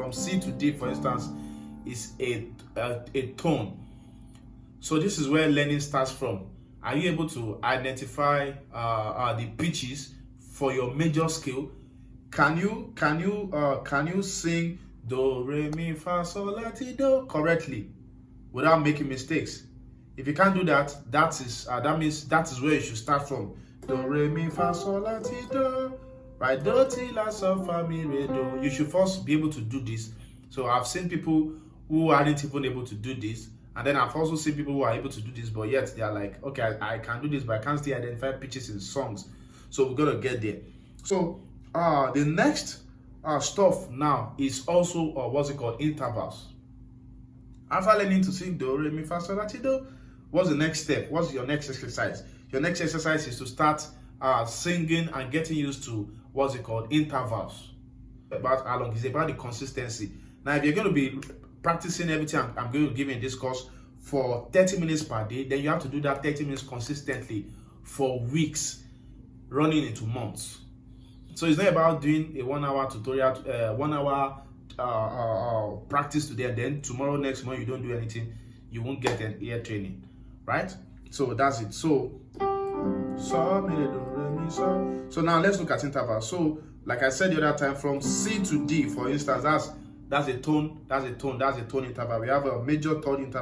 from C to D, for instance, is a tone. So this is where learning starts from. Are you able to identify the pitches for your major scale? Can you sing do re mi fa sol la ti do correctly without making mistakes? If you can't do that, that means that is where you should start from. Do re mi fa sol la ti do, right? Do ti la sol fa mi re do. You should first be able to do this. So I've seen people who aren't even able to do this, and then I've also seen people who are able to do this, but yet they are like, okay, I can do this, but I can't still identify pitches in songs. So we're gonna get there. So the next stuff now is also what's it called, intervals. After learning to sing do re mi fa sol la ti do, what's the next step? What's your next exercise? Your next exercise is to start singing and getting used to what's it called, intervals. About how long? It's about the consistency. Now, if you're going to be practicing everything I'm going to give you in this course for 30 minutes per day, then you have to do that 30 minutes consistently for weeks, running into months. So it's not about doing a 1 hour tutorial, 1 hour practice today, and then tomorrow, next month, you don't do anything. You won't get an ear training, right? So that's it. So now let's look at intervals. So like I said the other time, from C to D, for instance, that's a tone interval. We have a major third interval.